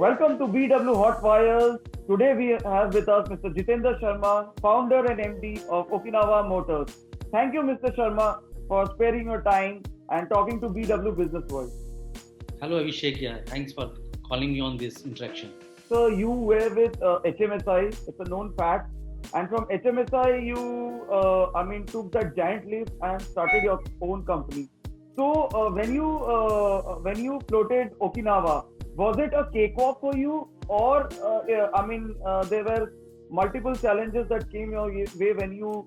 Welcome to BW Hot Wires. Today we have with us Mr. Jitendra Sharma, founder and MD of Okinawa Motors. Thank you, Mr. Sharma, for sparing your time and talking to BW Business World. Hello Abhishek, thanks for calling me on this interaction. So you were with HMSI, it's a known fact. And from HMSI, you took that giant leap and started your own company. So when you floated Okinawa, was it a cakewalk for you, or there were multiple challenges that came your way when you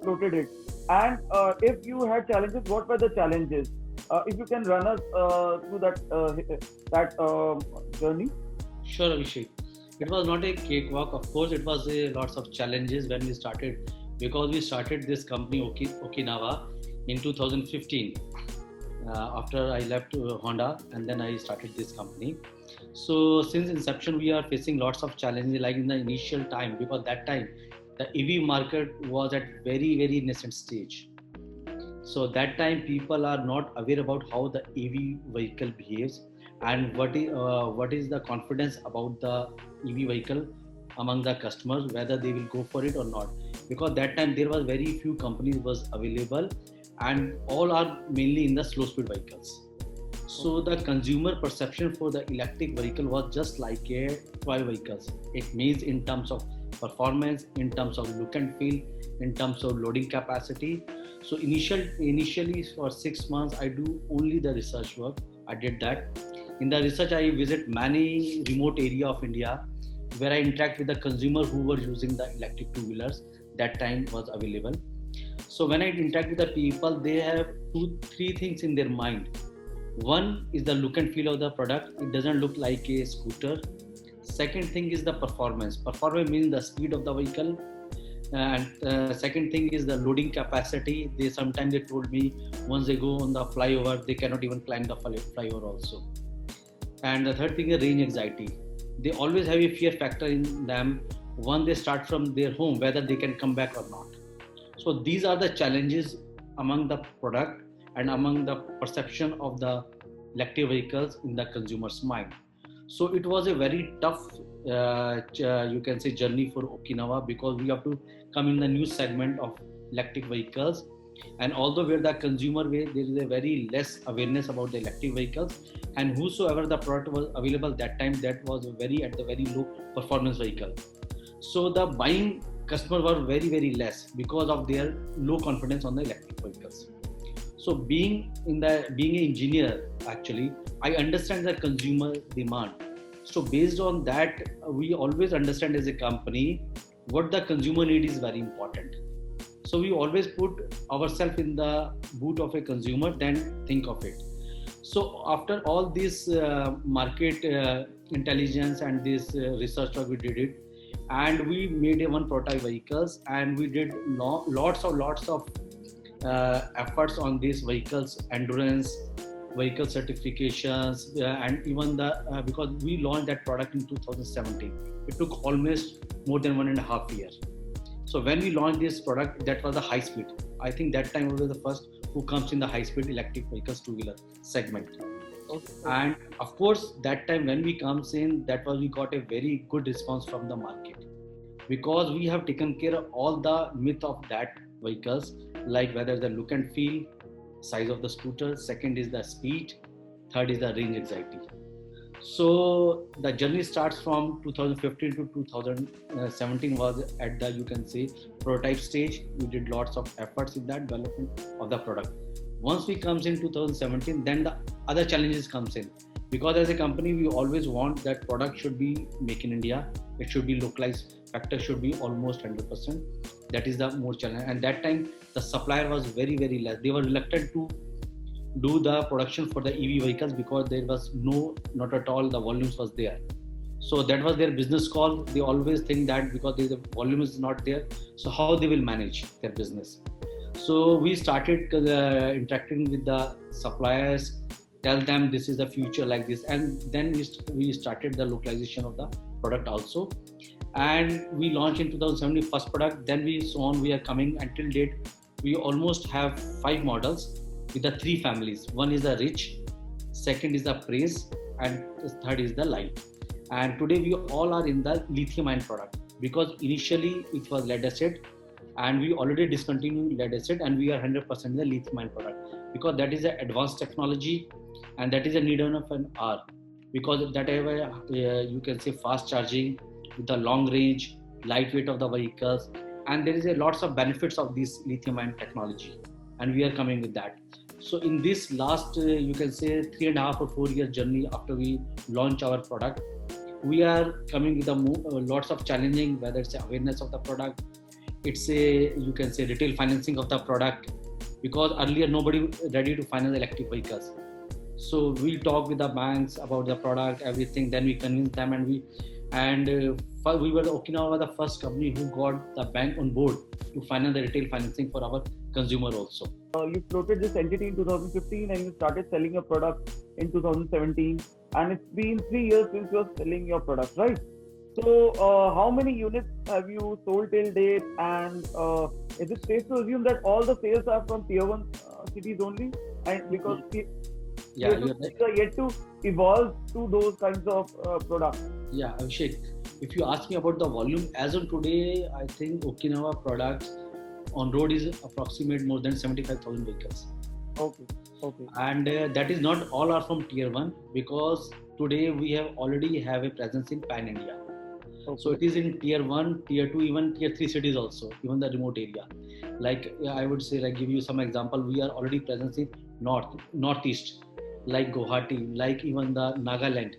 floated it? And if you had challenges, what were the challenges? If you can run us through that journey. Sure, Abhishek. It was not a cakewalk. Of course, it was lots of challenges when we started, because we started this company Okinawa in 2015. After I left Honda, and then I started this company. So since inception, we are facing lots of challenges, like in the initial time, because that time the EV market was at very nascent stage. So that time people are not aware about how the EV vehicle behaves, and what is the confidence about the EV vehicle among the customers, whether they will go for it or not. Because that time there was very few companies was available, and all are mainly in the slow speed vehicles. So the consumer perception for the electric vehicle was just like a toy vehicles. It means in terms of performance, in terms of look and feel, in terms of loading capacity. So initially for 6 months, I do only the research work. I did that. In the research, I visit many remote area of India where I interact with the consumer who were using the electric two-wheelers that time was available. So when I interact with the people, they have 2-3 things in their mind. One is the look and feel of the product. It doesn't look like a scooter. Second thing is the performance. Performance means the speed of the vehicle. And second thing is the loading capacity. Sometimes they told me once they go on the flyover, they cannot even climb the flyover also. And the third thing is range anxiety. They always have a fear factor in them when they start from their home, whether they can come back or not. So these are the challenges among the product and among the perception of the electric vehicles in the consumer's mind. So it was a very tough, you can say, journey for Okinawa, because we have to come in the new segment of electric vehicles. And although where the consumer way, there is a very less awareness about the electric vehicles, and whosoever the product was available that time, that was at the very low performance vehicle. So the buying customers were very less because of their low confidence on the electric vehicles. So being an engineer, actually, I understand the consumer demand. So based on that, we always understand as a company what the consumer need is very important. So we always put ourselves in the boot of a consumer, then think of it. So after all this market intelligence and this research work, we did it, and we made one prototype vehicles, and we did lots of efforts on these vehicles, endurance, vehicle certifications, and even because we launched that product in 2017. It took almost more than 1.5 years. So when we launched this product, that was the high speed. I think that time we were the first who comes in the high speed electric vehicles two-wheeler segment. Okay. And of course, that time when we comes in, we got a very good response from the market, because we have taken care of all the myth of that vehicles, like whether the look and feel, size of the scooter, second is the speed, third is the range anxiety. So the journey starts from 2015 to 2017 was at the, you can say, prototype stage. We did lots of efforts in that development of the product. Once we comes in 2017, then the other challenges comes in, because as a company we always want that product should be made in India. It should be localized. Factor should be almost 100%. That is the more challenge. And that time the supplier was very less. They were reluctant to do the production for the EV vehicles because there was not at all the volumes was there. So that was their business call. They always think that because the volume is not there, so how they will manage their business. So we started interacting with the suppliers, tell them this is the future like this, and then we started the localization of the product also. And we launched in 2017 first product. Then we are coming until date. We almost have 5 models with the 3 families. One is the Rich, second is the Praise, and the third is the Light. and today we all are in the lithium ion product, because initially it was lead acid, and we already discontinued lead acid, and we are 100% in the lithium ion product, because that is an advanced technology, and that is a need of an hour, because that you can say fast charging with the long range, lightweight of the vehicles, and there is a lots of benefits of this lithium ion technology, and we are coming with that. So in this last you can say 3.5 or 4 year journey after we launch our product, we are coming with lots of challenging, whether it's awareness of the product, it's a you can say retail financing of the product, because earlier nobody ready to finance electric vehicles. So we talk with the banks about the product, everything, then we convince them, and we were Okinawa the first company who got the bank on board to finance the retail financing for our consumer also. You floated this entity in 2015 and you started selling your product in 2017, and it's been 3 years since you're selling your product, right? So how many units have you sold till date, and is it safe to assume that all the sales are from tier 1 cities only, and because Yeah, tier 2 cities are yet to evolve to those kinds of products? Yeah, Abhishek, if you ask me about the volume, as of today, I think Okinawa products on road is approximate more than 75,000 vehicles. Okay, okay. And that is not all are from tier 1, because today we have already have a presence in pan India. Okay. So it is in tier 1, tier 2, even tier 3 cities also, even the remote area. Like I would say, like give you some example, we are already present in northeast, like Guwahati, like even the Nagaland,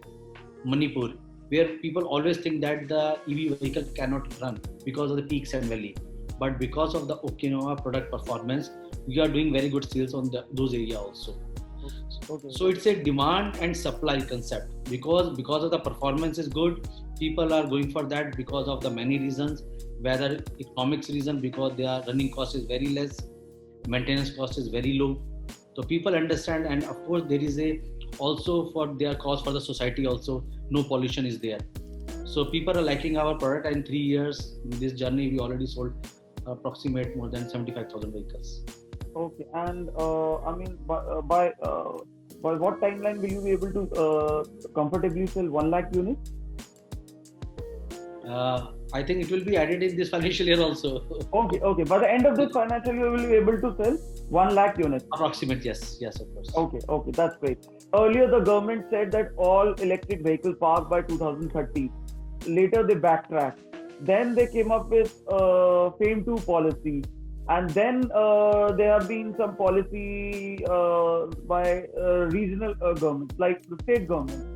Manipur, where people always think that the EV vehicle cannot run because of the peaks and valley. But because of the Okinawa product performance, we are doing very good sales on those areas also. Okay. So it's a demand and supply concept, because of the performance is good, people are going for that because of the many reasons, whether economics reason, because their running cost is very less, maintenance cost is very low. So people understand, and of course there is a also for their cost for the society also, no pollution is there. So people are liking our product, and in 3 years in this journey we already sold approximate more than 75,000 vehicles. Okay, and I mean, by what timeline will you be able to comfortably sell 1 lakh units? I think it will be added in this financial year also. Okay. By the end of this financial year, will you be able to sell 1 lakh units? Approximate, yes, of course. Okay, that's great. Earlier, the government said that all electric vehicle park by 2030. Later, they backtracked. Then they came up with FAME 2 policy. And then there have been some policy by regional governments, like the state government,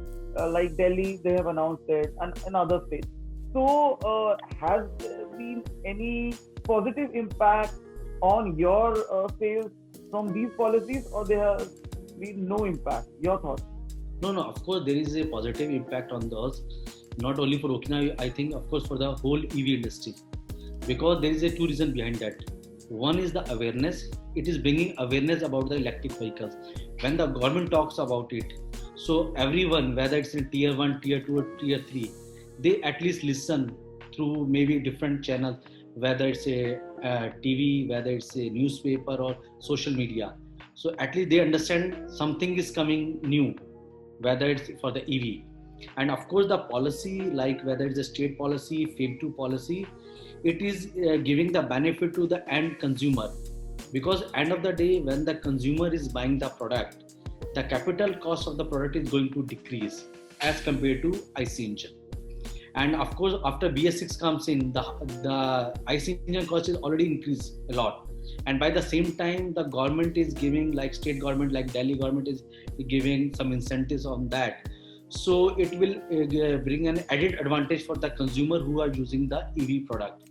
like Delhi, they have announced it, and other states. So, has there been any positive impact on your sales from these policies, or there has been no impact? Your thoughts? No, of course there is a positive impact on those, not only for Okinawa, I think of course for the whole EV industry, because there is a two reason behind that. One is the awareness. It is bringing awareness about the electric vehicles. When the government talks about it, so everyone, whether it's in tier 1, tier 2 or tier 3, they at least listen through maybe different channels, whether it's a TV, whether it's a newspaper or social media. So at least they understand something is coming new, whether it's for the EV. And of course the policy, like whether it's a state policy, FAME 2 policy, it is giving the benefit to the end consumer, because end of the day when the consumer is buying the product, the capital cost of the product is going to decrease as compared to IC engine. And of course after BS6 comes in, the IC engine cost is already increased a lot, and by the same time the government is giving, like state government like Delhi government is giving some incentives on that. So it will bring an added advantage for the consumer who are using the EV product.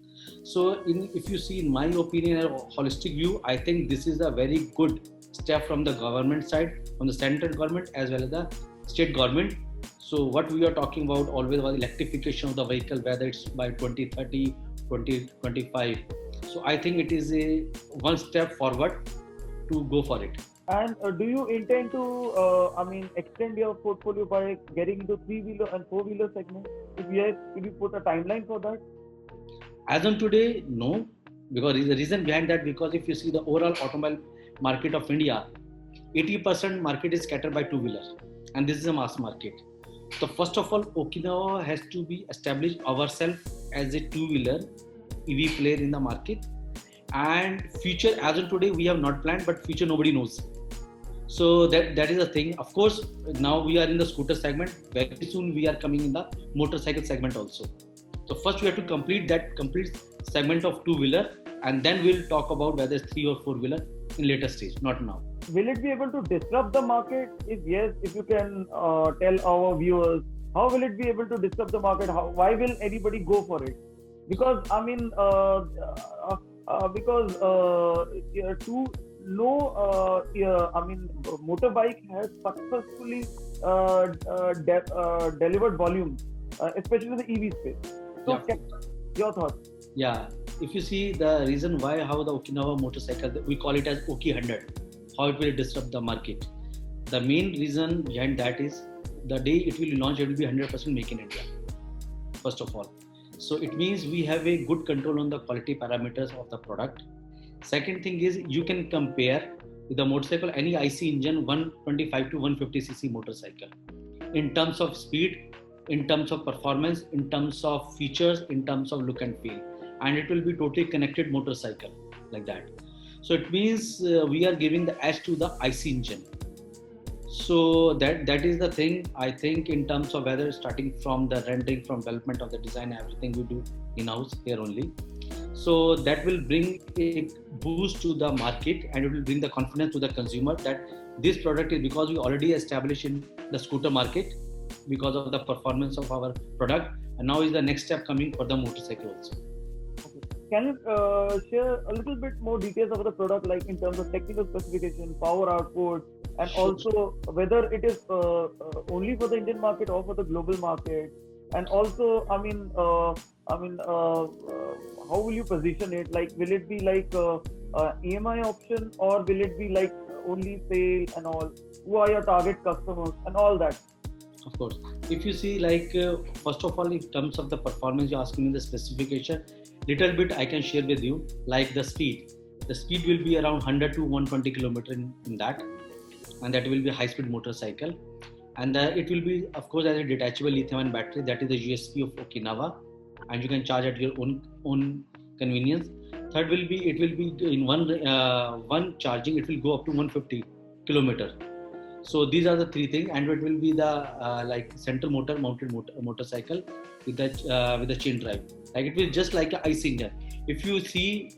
So if you see, in my opinion, a holistic view, I think this is a very good step from the government side, from the central government as well as the state government. So what we are talking about always was electrification of the vehicle, whether it's by 2030, 2025. So I think it is a one step forward to go for it. And do you intend to, extend your portfolio by getting into 3-wheeler and 4-wheeler segment? If yes, could you put a timeline for that? As on today, no, because the reason behind that, because if you see the overall automobile market of India, 80% market is scattered by 2-wheeler, and this is a mass market. So first of all, Okinawa has to be established ourselves as a two-wheeler EV player in the market. And future, as of today, we have not planned, but future nobody knows. So that is a thing. Of course, now we are in the scooter segment. Very soon we are coming in the motorcycle segment also. So first we have to complete that complete segment of two-wheeler, and then we'll talk about whether it's three or four-wheeler in later stage, not now. Will it be able to disrupt the market? If yes, if you can tell our viewers, how will it be able to disrupt the market? Why will anybody go for it? Because I mean, because to know, I mean, motorbike has successfully delivered volume, especially in the EV space. So, Yeah. your thoughts? Yeah, if you see the reason why how the Okinawa motorcycle, we call it as Oki 100, how it will disrupt the market. The main reason behind that is the day it will launch, it will be 100% make in India. First of all, so it means we have a good control on the quality parameters of the product. Second thing is you can compare with the motorcycle any IC engine 125 to 150cc motorcycle in terms of speed, in terms of performance, in terms of features, in terms of look and feel, and it will be totally connected motorcycle like that. So it means we are giving the edge to the IC engine. So that is the thing. I think in terms of whether starting from the rendering, from development of the design, everything we do in house here only. So that will bring a boost to the market, and it will bring the confidence to the consumer that this product is, because we already established in the scooter market because of the performance of our product, and now is the next step coming for the motorcycle also. Okay. Can you share a little bit more details of the product, like in terms of technical specification, power output, and Sure. also whether it is only for the Indian market or for the global market? And also, how will you position it? Like, will it be like EMI option, or will it be like only sale and all? Who are your target customers and all that? Of course, if you see like first of all, in terms of the performance, you're asking me the specification. Little bit I can share with you, like the speed. The speed will be around 100 to 120 kilometer in that, and that will be a high-speed motorcycle. And it will be, of course, as a detachable lithium-ion battery. That is the USP of Okinawa, and you can charge at your own convenience. Third will be, it will be in one charging, it will go up to 150 kilometer. So these are the three things, and it will be the like central motor mounted motorcycle with the chain drive. Like it will just like a IC engine. If you see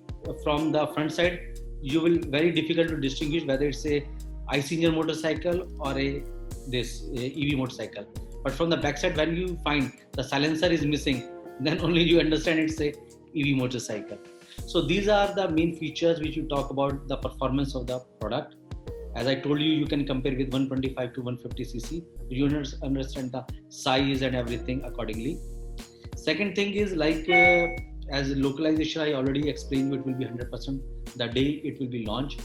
from the front side, you will very difficult to distinguish whether it's a IC engine motorcycle or a EV motorcycle. But from the back side, when you find the silencer is missing, then only you understand it's a EV motorcycle. So these are the main features which you talk about the performance of the product. As I told you, you can compare with 125 to 150cc. You understand the size and everything accordingly. Second thing is like as localization, I already explained, it will be 100% the day it will be launched.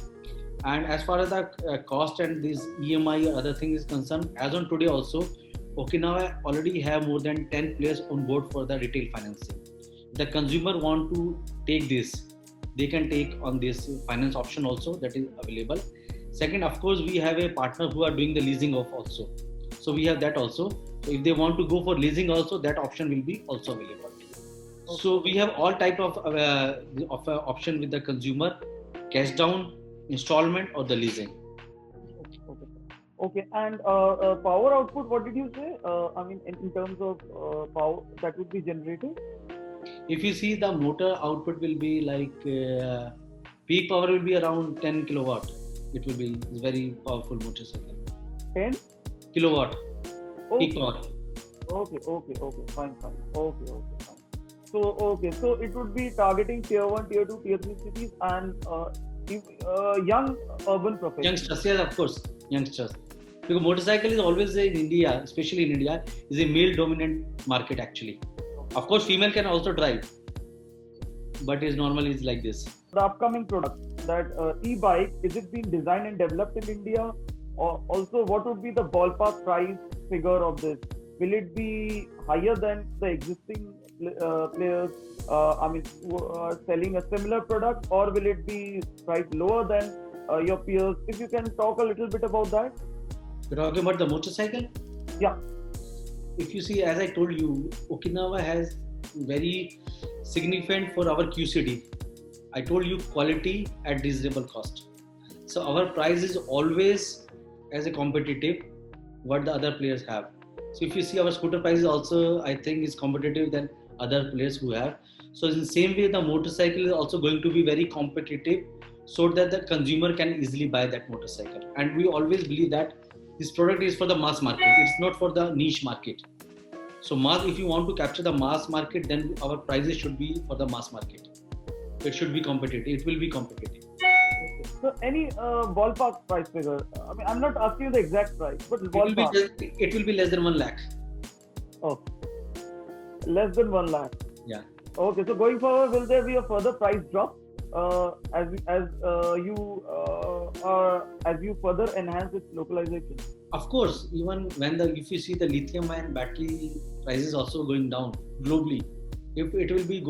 And as far as the cost and this EMI or other thing is concerned, as on today also, Okinawa already have more than 10 players on board for the retail financing. The consumer want to take this, they can take on this finance option also that is available. Second, of course, we have a partner who are doing the leasing of also. So we have that also. So if they want to go for leasing also, that option will be also available. Okay. So we have all type of option with the consumer, cash down, installment, or the leasing. Okay. Okay. And power output, what did you say? I mean, in terms of power that would be generated? If you see, the motor output will be like peak power will be around 10 kilowatt. It will be very powerful motorcycle. 10 kilowatt. Okay. Peak power. Okay. Fine. Okay, fine. So it would be targeting tier 1, tier 2, tier 3 cities and young urban professionals. Youngsters, yes, of course, youngsters. Because motorcycle is always in India, especially in India, is a male-dominant market actually. Of course, female can also drive, but it's normally is like this. The upcoming product, that e-bike, is it being designed and developed in India? Or also, what would be the ballpark price figure of this? Will it be higher than the existing players? Who are selling a similar product, or will it be priced lower than your peers? If you can talk a little bit about that. You're talking about the motorcycle? Yeah. if you see, as I told you, Okinawa has very significant for our QCD. I told you quality at reasonable cost. So our price is always as a competitive what the other players have. So if you see our scooter price is also, I think, is competitive than other players who have. So in the same way, the motorcycle is also going to be very competitive so that the consumer can easily buy that motorcycle. And we always believe that this product is for the mass market. It's not for the niche market. So mass, if you want to capture the mass market, then our prices should be for the mass market. It should be competitive. It will be competitive. So any ballpark price figure? I mean, I'm not asking you the exact price, but ballpark. It will be less than 1 lakh. Oh, less than 1 lakh. Yeah. Okay, so going forward, will there be a further price drop as you further enhance its localization? Of course, even when if you see the lithium-ion battery prices also going down globally, if it will be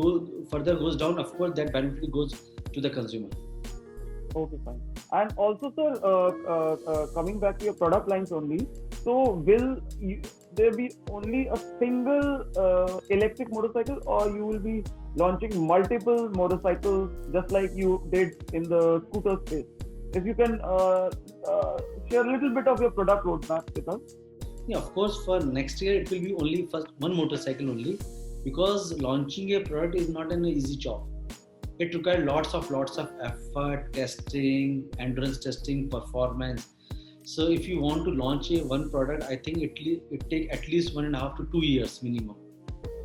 further goes down, of course that benefit goes to the consumer. Okay, fine. And also, sir, coming back to your product lines only, so will there be only a single electric motorcycle, or you will be launching multiple motorcycles just like you did in the scooter space? If you can share a little bit of your product roadmap with us. Yeah, of course, for next year it will be only first one motorcycle only, because launching a product is not an easy job. It requires lots of effort, testing, endurance testing, performance. So if you want to launch one product, I think it take at least 1.5 to 2 years minimum.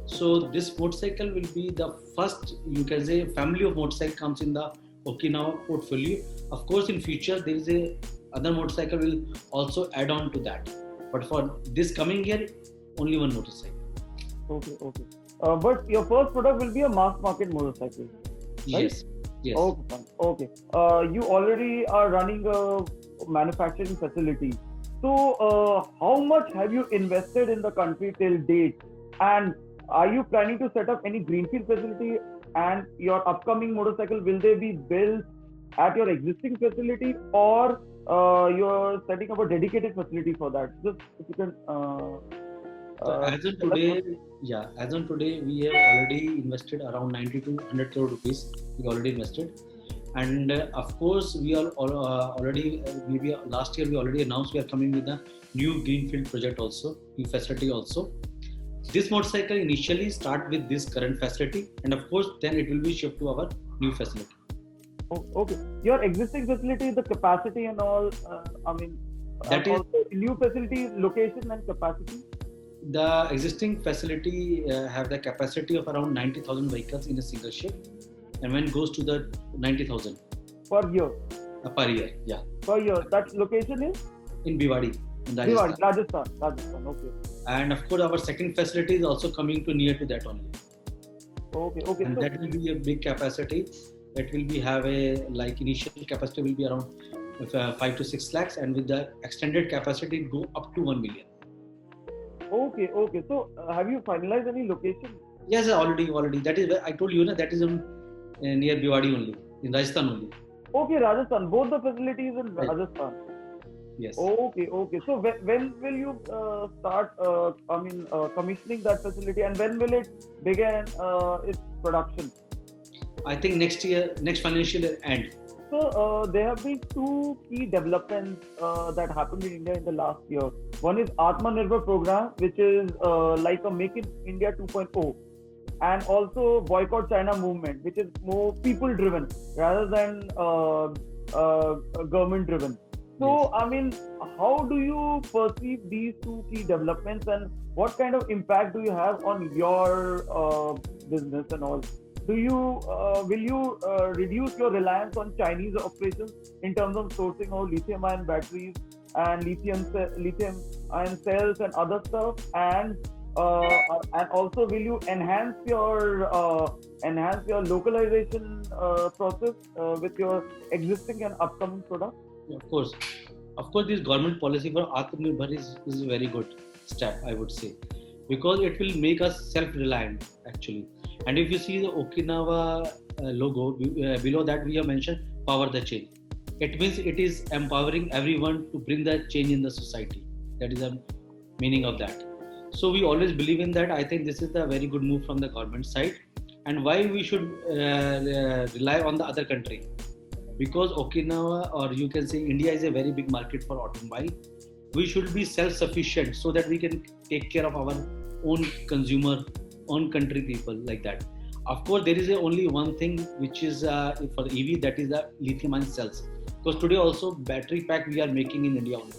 So this motorcycle will be the first, you can say, family of motorcycle comes in the Okinawa portfolio. Of course, in future there is other motorcycle will also add on to that. But for this coming year, only one motorcycle. Okay. But your first product will be a mass market motorcycle. Right? Yes. Okay. You already are running a manufacturing facility. So, how much have you invested in the country till date? And are you planning to set up any greenfield facility? And your upcoming motorcycle, will they be built at your existing facility, or you're setting up a dedicated facility for that? Just if you can. As on today, we have already invested around 90 to 100 crore rupees. We already invested, and of course, we are already maybe last year we already announced we are coming with a new greenfield project also, new facility also. This motorcycle initially start with this current facility, and of course, then it will be shipped to our new facility. Oh, okay. Your existing facility, the capacity and all. That is new facility location and capacity. The existing facility have the capacity of around 90,000 vehicles in a single shift, and when it goes to the 90,000 per year. Per year, yeah. Per year. That location is in Bhiwadi, Rajasthan. Okay. And of course, our second facility is also coming to near to that only. Okay. And that will be a big capacity. That will be have initial capacity will be around 5 to 6 lakhs, and with the extended capacity go up to 1 million. Okay. So, have you finalized any location? Yes, already. That is where I told you, that is near Bhiwadi only, in Rajasthan only. Okay, Rajasthan. Both the facilities in Rajasthan. Yes. Okay. So, when will you start? Commissioning that facility, and when will it begin its production? I think next financial year end. So there have been two key developments that happened in India in the last year. One is Atmanirbhar program, which is like a Make in India 2.0, and also Boycott China movement, which is more people driven rather than government driven. So, yes. How do you perceive these two key developments, and what kind of impact do you have on your business and all? Will you reduce your reliance on Chinese operations in terms of sourcing of lithium-ion batteries and lithium-ion cells and other stuff, and also will you enhance your localization process with your existing and upcoming products? Of course, this government policy for Atmanirbhar is a very good step, I would say, because it will make us self-reliant actually. And if you see the Okinawa logo, below that we have mentioned power the change. It means it is empowering everyone to bring that change in the society. That is the meaning of that. So we always believe in that. I think this is a very good move from the government side. And why we should rely on the other country? Because Okinawa, or you can say India, is a very big market for automobile. We should be self-sufficient so that we can take care of our own consumer, own country people, like that. Of course, there is only one thing which is for EV, that is the lithium-ion cells. Because today also battery pack we are making in India only.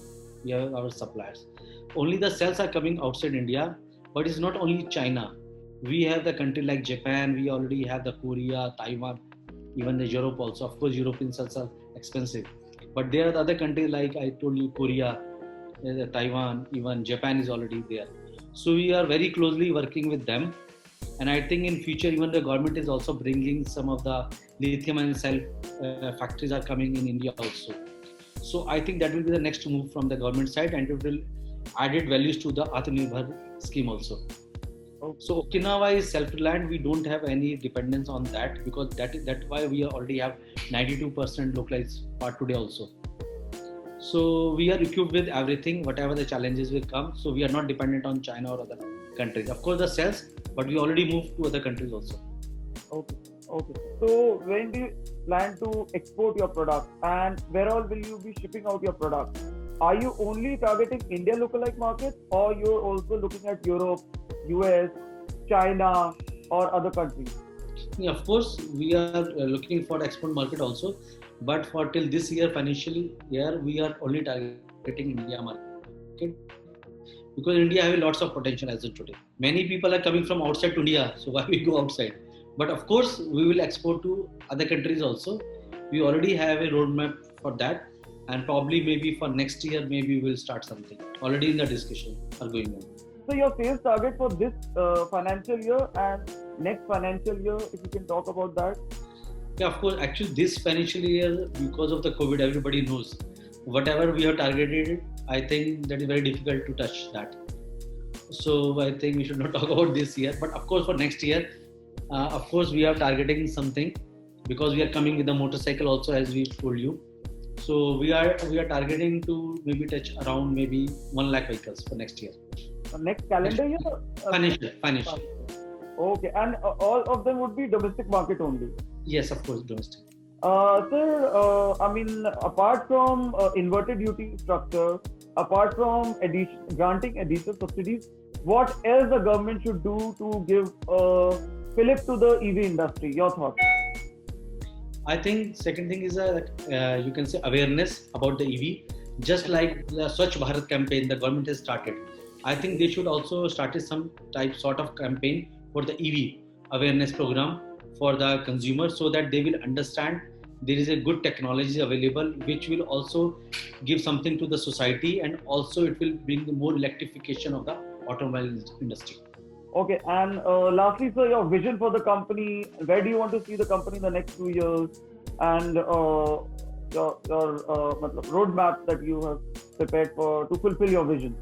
We have our suppliers. Only the cells are coming outside India, but it's not only China. We have the country like Japan. We already have the Korea, Taiwan, even the Europe also. Of course, European cells are expensive, but there are the other countries like I told you, Korea, Taiwan, even Japan is already there. So we are very closely working with them, and I think in future even the government is also bringing some of the lithium and cell factories are coming in India also. So I think that will be the next move from the government side, and it will added values to the Atmanirbhar scheme also. Okay. So Okinawa is self-reliant. We don't have any dependence on that, because that's why we already have 92% localized part today also. So we are equipped with everything, whatever the challenges will come. So we are not dependent on China or other countries. Of course, the cells, but we already moved to other countries also. Okay. Okay. So when do you plan to export your product, and where all will you be shipping out your product? Are you only targeting India localized markets, or you're also looking at Europe, US, China, or other countries? Yeah, of course, we are looking for export market also, but for till this year, financial year, we are only targeting India market, because India has lots of potential as of today. Many people are coming from outside to India, so why we go outside? But of course, we will export to other countries also. We already have a roadmap for that, and probably maybe for next year, maybe we'll start something. Already in the discussion are going on. So your sales target for this financial year and next financial year, if you can talk about that. Yeah, of course. Actually, this financial year, because of the COVID, everybody knows whatever we have targeted. I think that is very difficult to touch that. So I think we should not talk about this year. But of course, for next year, of course, we are targeting something, because we are coming with a motorcycle also, as we told you. So we are targeting to maybe touch around maybe 1 lakh vehicles for next year. Next calendar year? Financial. Okay, and all of them would be domestic market only. Yes, of course, domestic. Sir, I mean, apart from inverted duty structure, apart from granting additional subsidies, what else the government should do to give a fillip to the EV industry? Your thoughts? I think second thing is you can say awareness about the EV. Just like the Swachh Bharat campaign the government has started, I think they should also start some sort of campaign for the EV awareness program for the consumer, so that they will understand there is a good technology available, which will also give something to the society, and also it will bring more electrification of the automobile industry. Okay, and lastly, sir, your vision for the company. Where do you want to see the company in the next 2 years? And your roadmap that you have prepared to fulfill your vision.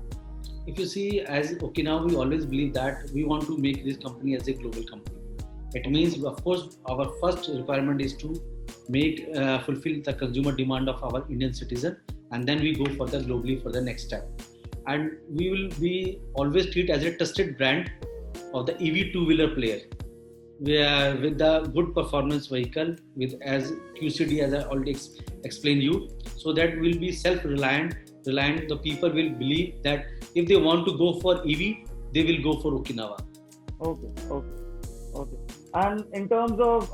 If you see, as Okinawa, we always believe that we want to make this company as a global company. It means, of course, our first requirement is to fulfill the consumer demand of our Indian citizen, and then we go for the globally for the next step. And we will be always treated as a trusted brand of the EV two-wheeler player. We are with the good performance vehicle, with as QCD, as I already explained you, so that we'll be self-reliant. The people will believe that if they want to go for EV, they will go for Okinawa. Okay. And in terms of,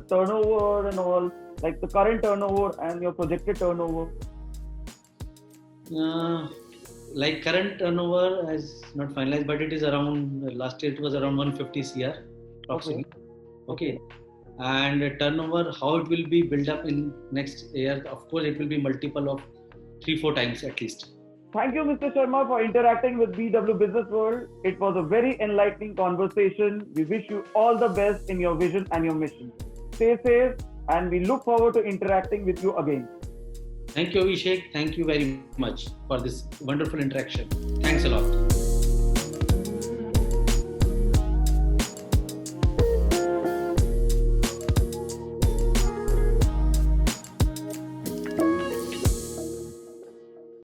turnover and all, like the current turnover and your projected turnover. Like current turnover is not finalized, but it is around, last year it was around 150 CR approximately. Okay. And turnover, how it will be built up in next year, of course it will be multiple of 3-4 times at least. Thank you, Mr. Sharma, for interacting with BW Business World. It was a very enlightening conversation. We wish you all the best in your vision and your mission. Stay safe, and we look forward to interacting with you again. Thank you, Abhishek. Thank you very much for this wonderful interaction. Thanks a lot.